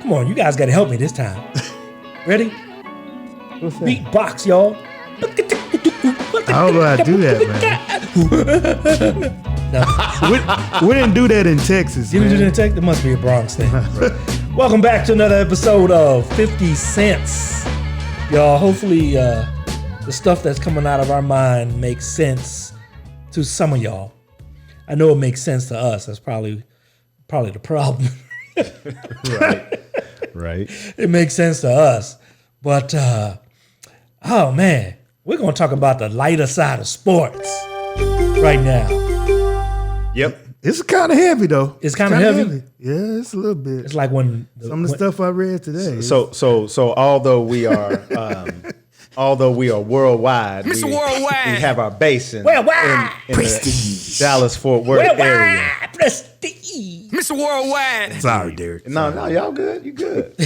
Come on, you guys got to help me this time. Ready? What's that? Beatbox, y'all. I don't know how to do that, man. we didn't do that in Texas, You man. didn't do that in Texas? It must be a Bronx thing. Welcome back to another episode of 50 Cents. Y'all, hopefully the stuff that's coming out of our mind makes sense to some of y'all. I know it makes sense to us. That's probably the problem. Right. It makes sense to us. But, oh man, we're going to talk about the lighter side of sports right now. Yep. It's kind of heavy, though. It's kind of heavy? Yeah, it's a little bit. It's like when... Some of the stuff I read today. So although we are worldwide, Mr. we Worldwide. have our base in Worldwide. the Dallas-Fort Worth area. Prestige. Mr. Worldwide. Sorry, Derek. No, y'all good. You good.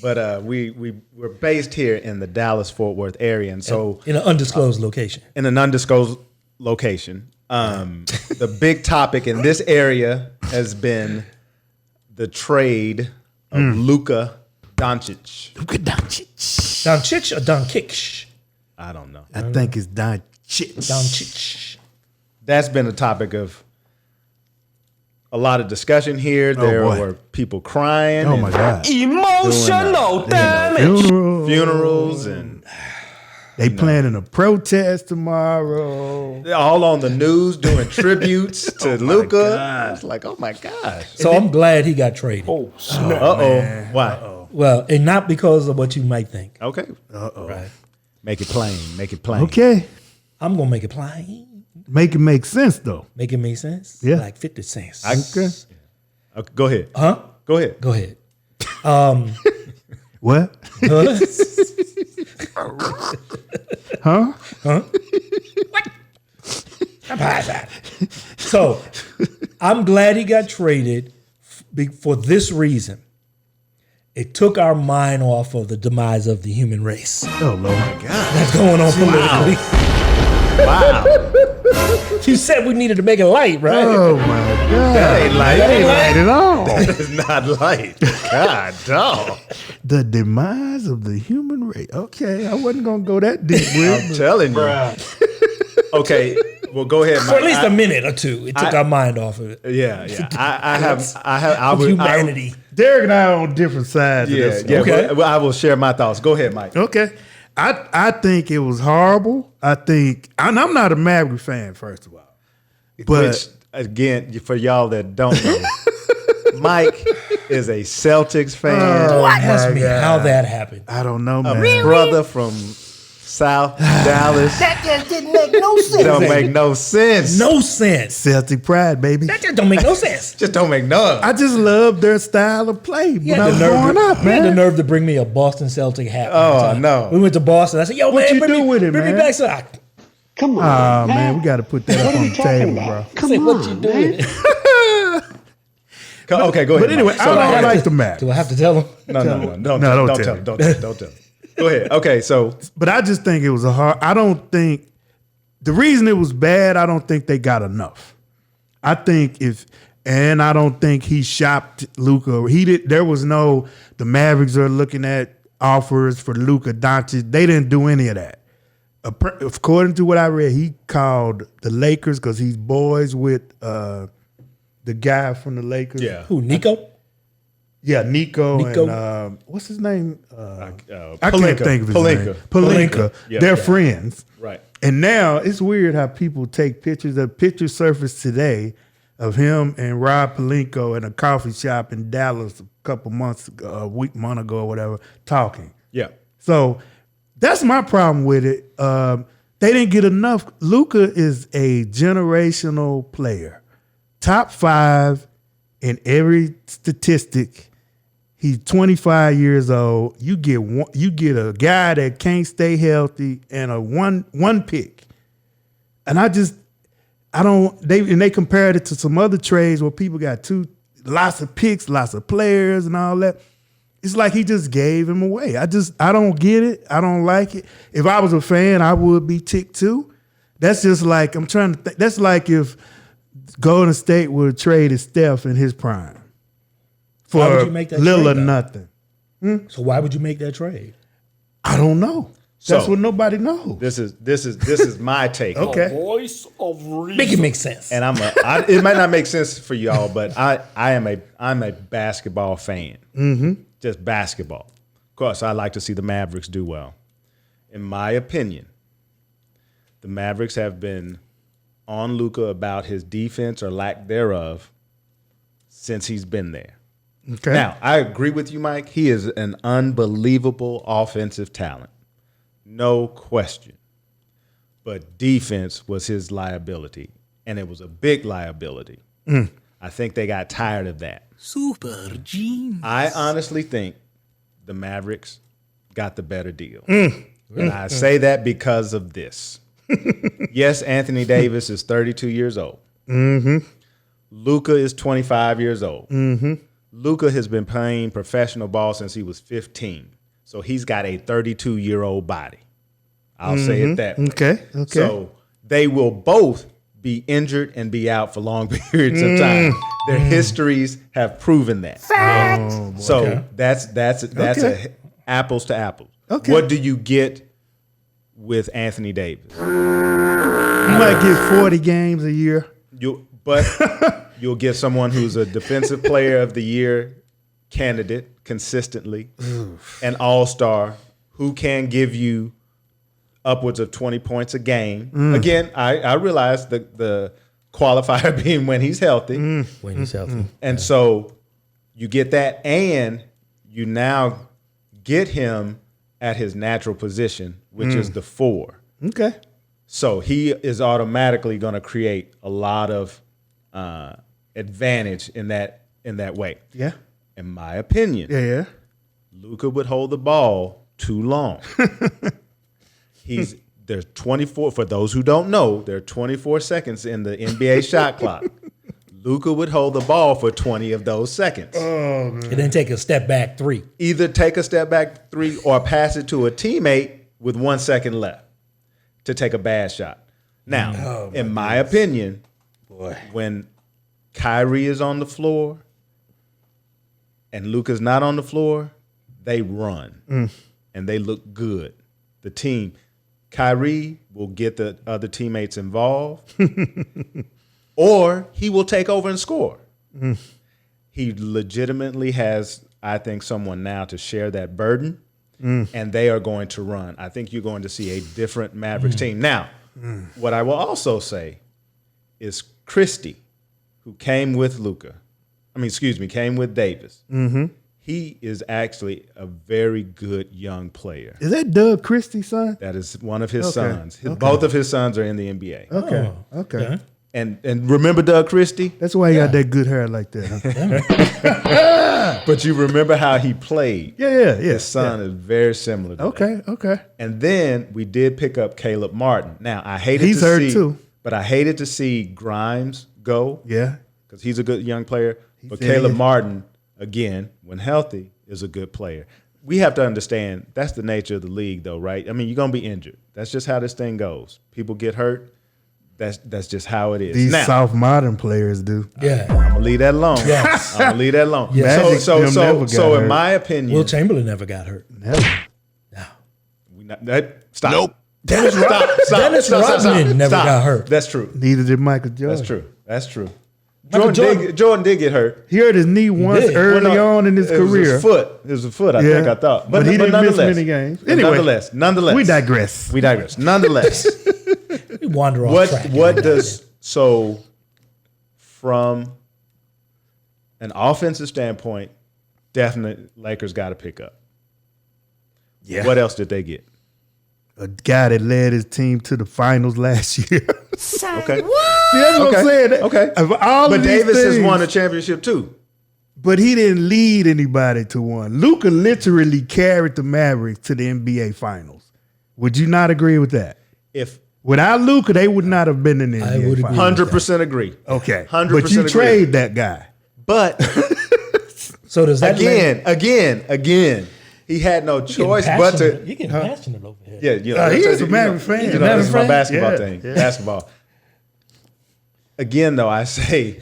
But we're based here in the Dallas-Fort Worth area, and so In an undisclosed location. in an undisclosed location. The big topic in this area has been the trade of LUKA Doncic. LUKA Doncic. Doncic or Doncic? I don't know. I think it's Doncic. Doncic. That's been a topic of a lot of discussion here. There boy. were people crying. Oh, and my God. Emotional damage. funerals and They planning a protest tomorrow. they're all on the news doing tributes to LUKA. It's like, oh my gosh. So I'm glad he got traded. Uh-oh. Why? Well, and not because of what you might think. Okay. Right. Make it plain. Make it plain. Okay. I'm going to make it plain. Make it make sense, though. Make it make sense? Yeah. Like 50 cents. Okay. Okay, go ahead. Huh? Go ahead. Go ahead. What? Huh? I'm past that. So I'm glad he got traded for this reason. It took our mind off of the demise of the human race. Oh, Lord. That's going on politically. Wow. You said we needed to make it light, right? Oh, my God. That ain't light. That ain't light at all. That is not light. God, dog. The demise of the human race. Okay, I wasn't going to go that deep with I'm it. telling you. Okay. Well, go ahead, Mike. For at least a minute or two. It took our mind off of it. Yeah. I would Humanity. Derek and I are on different sides of this. Yeah. Okay. Well, I will share my thoughts. Go ahead, Mike. Okay. I think it was horrible. And I'm not a Maverick fan, first of all. But Which, again, for y'all that don't know, Mike is a Celtics fan. Ask me God. how that happened. I don't know, A man. brother from South Dallas. That just didn't make no sense. Don't make no sense. No sense. Celtic pride, baby. That just don't make no sense. Just don't make no. I just love their style of play He when had I the was nerve growing to- up, he had the man. nerve to bring me a Boston Celtic hat. Oh, one time. no. We went to Boston. I said, yo, What man, you bring do me, with it, bring me man? back. So I Come on. Oh, man, we got to put that up on the table, bro. said, what you doing? Okay, go ahead. But anyway, Mike. I like the Mavs. Do I have to tell him? No, don't don't tell tell him. Don't tell him. Go ahead. Okay, so But I just think it was the reason it was bad, I don't think they got enough. I don't think he shopped Luka. The Mavericks are looking at offers for LUKA Doncic. They didn't do any of that. According to what I read, he called the Lakers because he's boys with the guy from the Lakers. yeah. Who, Nico? Yeah, Nico. Nico. And what's his name? I Pelinka. can't think of his name. Pelinka. Yeah, They're yeah. friends. Right. And now it's weird how people take pictures. A picture surfaced today of him and Rob Pelinka in a coffee shop in Dallas a couple months ago, month ago or whatever, talking. Yeah. So that's my problem with it. They didn't get enough. LUKA is a generational player. Top 5 in every statistic. He's 25 years old. You get a guy that can't stay healthy and a one pick. And they compared it to some other trades where people got lots of picks, lots of players and all that. It's like he just gave him away. I don't get it. I don't like it. If I was a fan, I would be ticked too. That's just like, I'm trying to think. That's like if Golden State would have traded Steph in his prime. for Why would you make that little trade, or though? nothing. So why would you make that trade? I don't know. That's So- what nobody knows. This is my take. Okay. Voice of reason. Make it make sense. And it might not make sense for y'all, but I'm a basketball fan. Just basketball. Of course, I like to see the Mavericks do well. In my opinion, the Mavericks have been on Luka about his defense or lack thereof since he's been there. Okay. Now, I agree with you, Mike. He is an unbelievable offensive talent. No question. But defense was his liability, and it was a big liability. I think they got tired of that. Super gene. I honestly think the Mavericks got the better deal. And I say that because of this. Yes, Anthony Davis is 32 years old. Luka is 25 years old. Luka has been playing professional ball since he was 15. So he's got a 32-year-old body. I'll say it that way. Okay. So they will both be injured and be out for long periods of time. Their histories have proven that. So that's a apples to apples. Okay. What do you get with Anthony Davis? You might get 40 games a year. You'll get someone who's a defensive player of the year candidate consistently, an all-star who can give you upwards of 20 points a game. Again, I realize the qualifier being when he's healthy. When he's healthy. And so you get that, and you now get him at his natural position, which is the 4. Okay. So he is automatically going to create a lot of advantage in that way. Yeah. In my opinion, Yeah. Luka would hold the ball too long. There's 24, for those who don't know, there are 24 seconds in the NBA shot clock. Luka would hold the ball for 20 of those seconds. And then take a step back 3. Either take a step back 3 or pass it to a teammate with 1 second left to take a bad shot. Now, in my opinion, when Kyrie is on the floor and Luka's not on the floor, they run and they look good. The team, Kyrie will get the other teammates involved or he will take over and score. He legitimately has, I think, someone now to share that burden, and they are going to run. I think you're going to see a different Mavericks team. Now, what I will also say is Christie, who came with came with Davis. He is actually a very good young player. Is that Doug Christie's son? That is one of his Okay. sons. Okay. Both of his sons are in the NBA. Okay. And remember Doug Christie? That's why he got that good hair like that. Huh? But you remember how he played. Yeah. His son is very similar to that. Okay. And then we did pick up Caleb Martin. Now, I hated He's to hurt see, too. but I hated to see Grimes go Yeah. because he's a good young player. But said Caleb he- Martin, again, when healthy, is a good player. We have to understand that's the nature of the league, though, right? I mean, you're going to be injured. That's just how this thing goes. People get hurt. That's just how it is. These now, soft modern players do. Yeah. I'm gonna leave that alone. Yes. I'm gonna leave that alone. Yes. Magic So them never got in hurt. my opinion, Will Chamberlain never got hurt. Never. stop. Nope. Dennis Rodman never got hurt. That's true. Neither did Michael Jordan. That's true. Michael Jordan did get hurt. He hurt his knee once did. early on in his It was career. his foot. It was a foot, I think I thought. But he didn't miss nonetheless- many games. but Anyway, nonetheless. we digress. Nonetheless. We wander off track. What does so from an offensive standpoint, definitely Lakers got to pick up. Yeah. What else did they get? A guy that led his team to the finals last year. Okay. See, that's what I'm saying. Okay. Of all But of these Davis has things- won a championship too. But he didn't lead anybody to one. Luka literally carried the Mavericks to the NBA Finals. Would you not agree with that? If Without Luka, they would not have been in the I NBA would agree. Finals. 100% agree. Okay. 100% But you agree. trade that guy. But So does that again, he had no choice but to. You getting passionate over here. Yeah, He is a Maverick fan. This is Maverick my fan? basketball Yeah, thing. yeah. Basketball. again, though, I say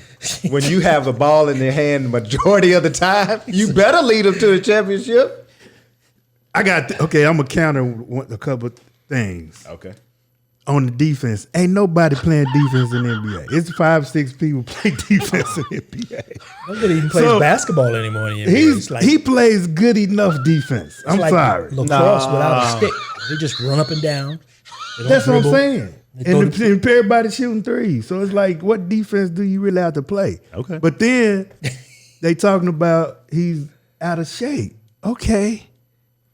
when you have the ball in their hand the majority of the time, you better lead them to a championship. I'm gonna counter a couple things. Okay. On the defense, ain't nobody playing defense in the NBA. It's 5-6 people play defense in the NBA. Nobody even plays basketball anymore in the NBA. He plays good enough defense. I'm like sorry. Lacrosse without a stick. They just run up and down. That's what I'm saying. And everybody shooting threes. So it's like, what defense do you really have to play? Okay. But then they talking about he's out of shape. Okay.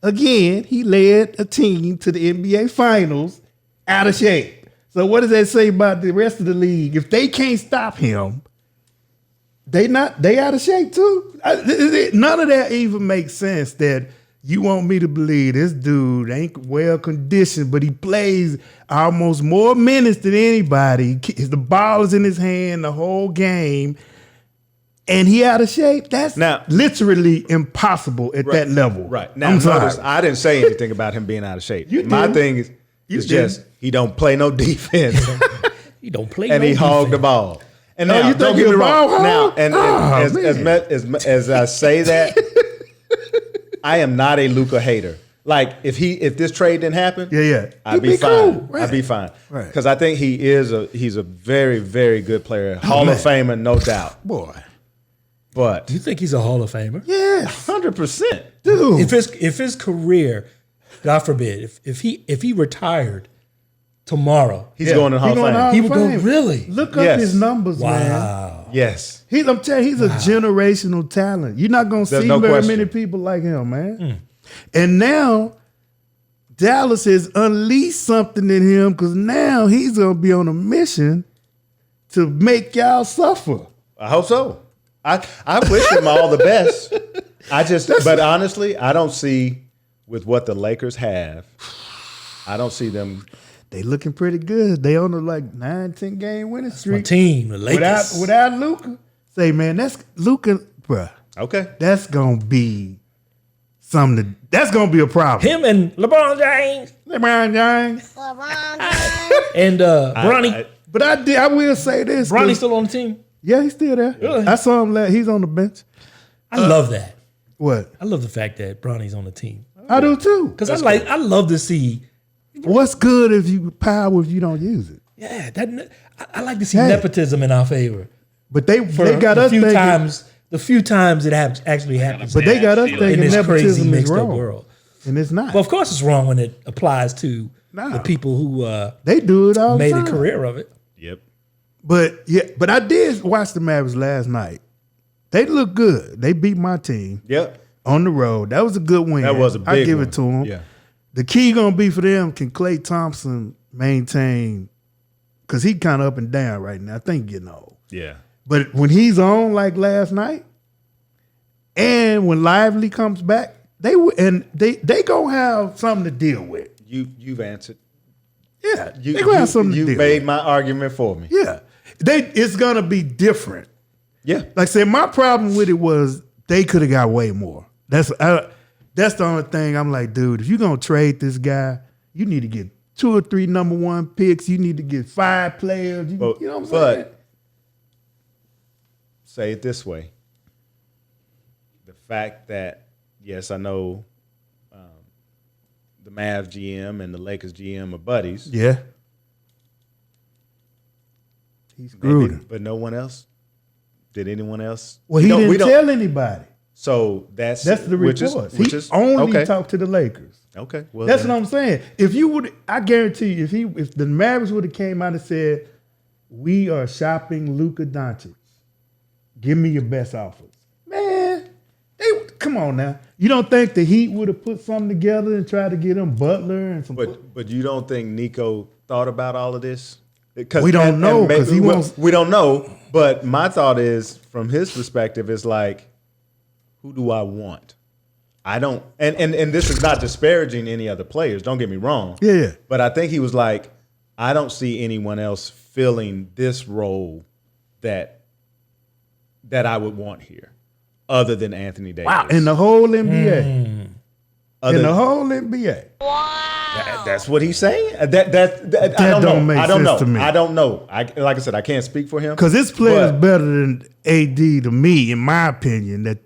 Again, he led a team to the NBA Finals out of shape. So what does that say about the rest of the league? If they can't stop him, they out of shape too. None of that even makes sense. That you want me to believe this dude ain't well conditioned, but he plays almost more minutes than anybody. The ball is in his hand the whole game, and he out of shape. That's literally impossible at that level. Right. Now, notice I didn't say anything about him being out of shape. My thing is just he don't play no defense. He don't play and no he hogged the ball. And now, don't get me wrong. Now, as I say that, I am not a Luka hater. Like if this trade didn't happen, I'd be fine. Cool. Right. I'd be fine. Right. Because I think he's a very, very good player. Hall of Famer, no doubt. Boy. But you think he's a Hall of Famer? Yeah, 100%. Dude. If his career, God forbid, if he retired tomorrow, he's going to Hall of Fame. He would go, really? Look up his numbers, man. Yes. I'm telling you, he's a generational talent. You're not going to see very many people like him, man. And now Dallas has unleashed something in him because now he's going to be on a mission to make y'all suffer. I hope so. I wish him all the best. But honestly, I don't see with what the Lakers have, I don't see them. They looking pretty good. They on a 9-10 game winning streak. My team, the Lakers. Without Luka. Say, man, that's Luka, bruh. Okay. That's going to be something. That's going to be a problem. Him and LeBron James. And Bronny. But I will say this. Bronny's still on the team? Yeah, he's still there. Really? I saw him. He's on the bench. I love that. What? I love the fact that Bronny's on the team. I do too. Because I love to see. What's good if you power if you don't use it? Yeah, I like to see nepotism in our favor. But they got us thinking. The few times it actually happens. But they got us thinking in this crazy nepotism is mixed up wrong. world. And it's not. Well, of course it's wrong when it applies to the people who they do it all the time. Made a career of it. Yep. But I did watch the Mavericks last night. They look good. They beat my team. Yep. On the road. That was a good win. That was a big I give one. it to them. Yeah. The key gonna be for them, can Klay Thompson maintain, because he kind of up and down right now. I think getting old. Yeah. But when he's on like last night, and when Lively comes back, they gonna have something to deal with. You've answered. Yeah. They gonna have something to deal with. You made my argument for me. Yeah. It's gonna be different. Yeah. Like I said, my problem with it was they could have got way more. That's the only thing I'm like, dude, if you're going to trade this guy, you need to get 2 or 3 number 1 picks. You need to get 5 players. You know what I'm saying? But say it this way. The fact that, yes, I know the Mavs GM and the Lakers GM are buddies. Yeah. He's screwed. But no one else? Did anyone else? Well, he didn't tell anybody. So that's the report. He only talked to the Lakers. Okay, well that's what I'm saying. If you would, I guarantee you, if the Mavericks would have came out and said, "We are shopping Luka Doncic, give me your best offers," man, come on now. You don't think the Heat would have put something together and tried to get him Butler and some? But you don't think Nico thought about all of this? We don't know because he wants. We don't know. But my thought is, from his perspective, is like, who do I want? I don't, and this is not disparaging any other players. Don't get me wrong. Yeah. But I think he was like, I don't see anyone else filling this role that I would want here, other than Anthony Davis. Wow, in the whole NBA. In the whole NBA. Wow. That's what he's saying. I don't know. don't make I don't sense know. to me. I don't know. Like I said, I can't speak for him. Because this player is But- better than AD to me, in my opinion, that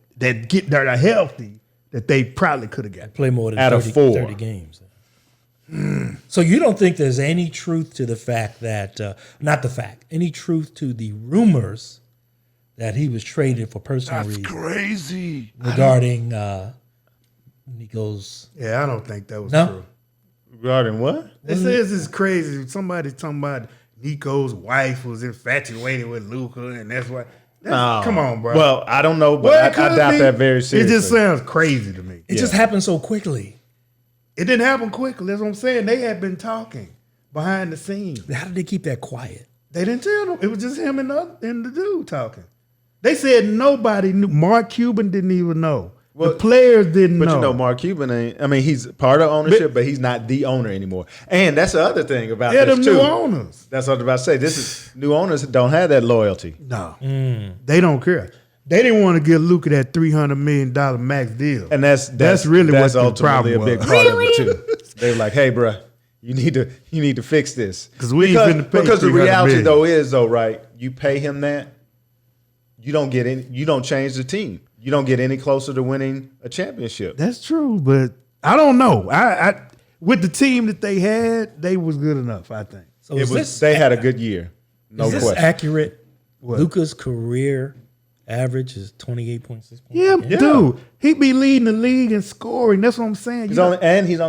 are healthy, that they probably could have got. Play more than Out of 30, four. 30 games. So you don't think there's any truth to the fact that, not the fact, any truth to the rumors that he was traded for personal reasons Crazy. regarding Nico's? Yeah, I don't think that was No? true. Regarding what? It says it's crazy. Somebody talking about Nico's wife was infatuated with Luka, and that's why. Come on, bro. Well, I don't know, but Well, it I could doubt be. that very seriously. It just sounds crazy to me. It just happened so quickly. It didn't happen quickly. That's what I'm saying. They had been talking behind the scenes. How did they keep that quiet? They didn't tell them. It was just him and the dude talking. They said nobody knew. Mark Cuban didn't even know. Well, the players didn't know. But you know, Mark Cuban ain't. I mean, he's part of ownership, but he's not the owner anymore. And that's the other thing about They're this the too. new owners. That's what I was about to say. This is new owners don't have that loyalty. No, they don't care. They didn't want to give Luka that $300 million max deal, And that's really that's what the ultimately problem a big was. part of it too. They were like, "Hey, bro, you need to fix this." 'Cause we ain't finna pay because the $300 reality million. though is right. You pay him that, you don't get any. You don't change the team. You don't get any closer to winning a championship. That's true, but I don't know. I with the team that they had, they was good enough. I think. So It is was. this, They had a good year. No is this question. accurate? What? Luka's career average is 28.6 points. Yeah, a game. dude, he be leading the league in scoring. That's what I'm saying. He's only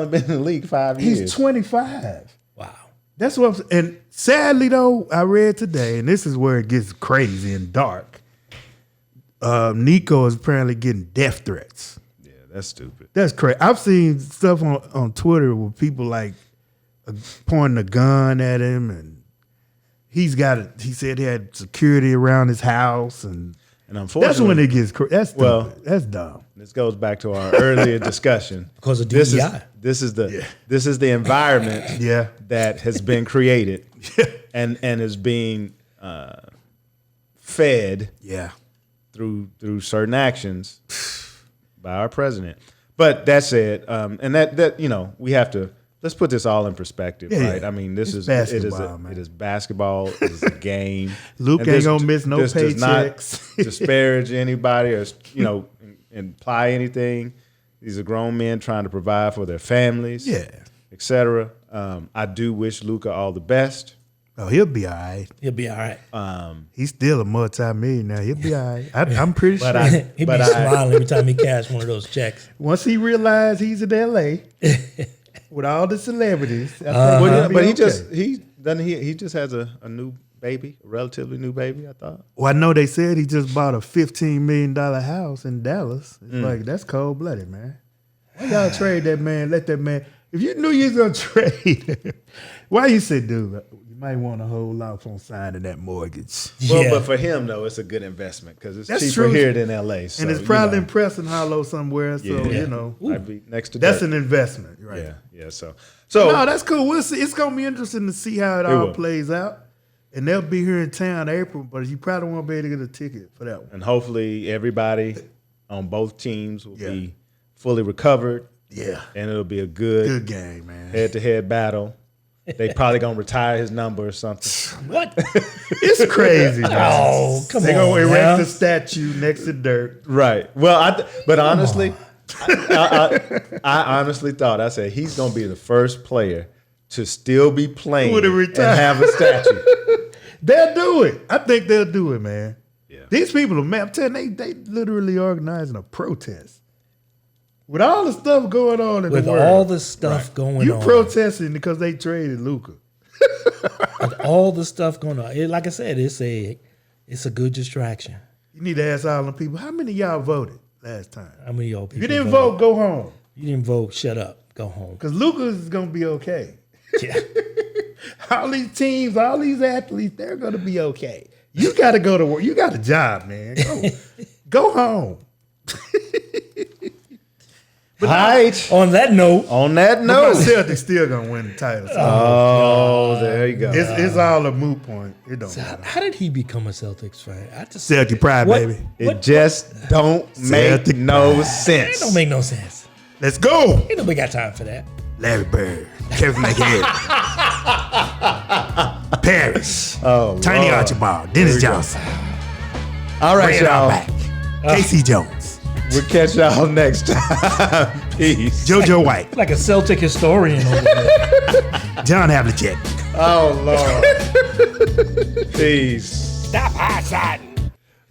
been in the league 5 years. He's 25. Wow. That's what I'm saying. And sadly, though, I read today, and this is where it gets crazy and dark. Nico is apparently getting death threats. Yeah, that's stupid. That's crazy. I've seen stuff on Twitter where people like pointing a gun at him, and he said he had security around his house, and And unfortunately, that's when it gets crazy. That's stupid. Well, That's dumb. this goes back to our earlier discussion. Because of This is DEI. this is the environment Yeah. that has been created and is being fed Yeah. through certain actions by our president. But that said, and that we have to let's put this all in perspective, Yeah, right? yeah. I mean, this It's is basketball, man. it is basketball, it is a game. Luke And ain't gonna miss no this does not paychecks. disparage anybody or imply anything. These are grown men trying to provide for their families, Yeah. etc. I do wish Luka all the best. Oh, he'll be all right. He'll be all right. He's still a multi-millionaire. He'll be all right. I'm pretty sure. He'll be smiling every time he cash one of those checks. Once he realized he's in L.A. with all the celebrities, I think Well, he'll yeah, be but he okay. he just has a new baby, a relatively new baby. I thought. Well, I know they said he just bought a $15 million house in Dallas. It's like, that's cold-blooded, man. Why y'all trade that man? Let that man. If you knew you was gonna trade, why you said, dude, you might want to hold off on signing that mortgage. Well, Yeah. but for him though, it's a good investment because it's That's cheaper true. here than LA. So, And it's probably impressing Hollow somewhere, so yeah. Might be next to that's Dirk. an investment, right? Yeah. So No, that's cool. We'll see. It's gonna be interesting to see how it all will. plays out. And they'll be here in town April, but you probably won't be able to get a ticket for that one. and hopefully everybody on both teams will Yeah. be fully recovered, Yeah. and it'll be a Good good game, man. head-to-head battle. They probably gonna retire his number or something. What? It's crazy, man. Oh, come They're on. gonna erect now. the statue next to Dirk. Right. Well, but honestly, I honestly thought I said he's gonna be the first player to still be playing With a and retire- have a statue. They'll do it. I think they'll do it, man. Yeah. These people are, man, I'm telling you, they literally organizing a protest. With all the stuff going on in With the world. all the stuff going you on. protesting because they traded Luka. With all the stuff going on. Like I said, it's a good distraction. You need to ask all the people, how many of y'all voted last time? How many of y'all people If you didn't voted? vote, go home. You didn't vote, shut up. Go home. Because Luka is going to be okay. Yeah. All these teams, all these athletes, they're going to be okay. You got to go to work. You got a job, man. Go home. Right. On that note, On that My note. Celtics still going to win the title. So Oh, there you go. it's all a moot point. It don't matter. how did he become a Celtics fan? I just Celtic pride, What? baby. It just don't make Celtic no It sense. don't make no sense. Let's go. Ain't nobody got time for that. Larry Bird. Kevin McHale, Parrish, Tiny Lord. Archibald, Dennis Johnson, All right, Red y'all. Outback, Casey Jones, We'll catch y'all next time. Peace. JoJo White, Like a Celtic historian over there. John Havlicek. Oh, Lord. Peace. Stop high-siding.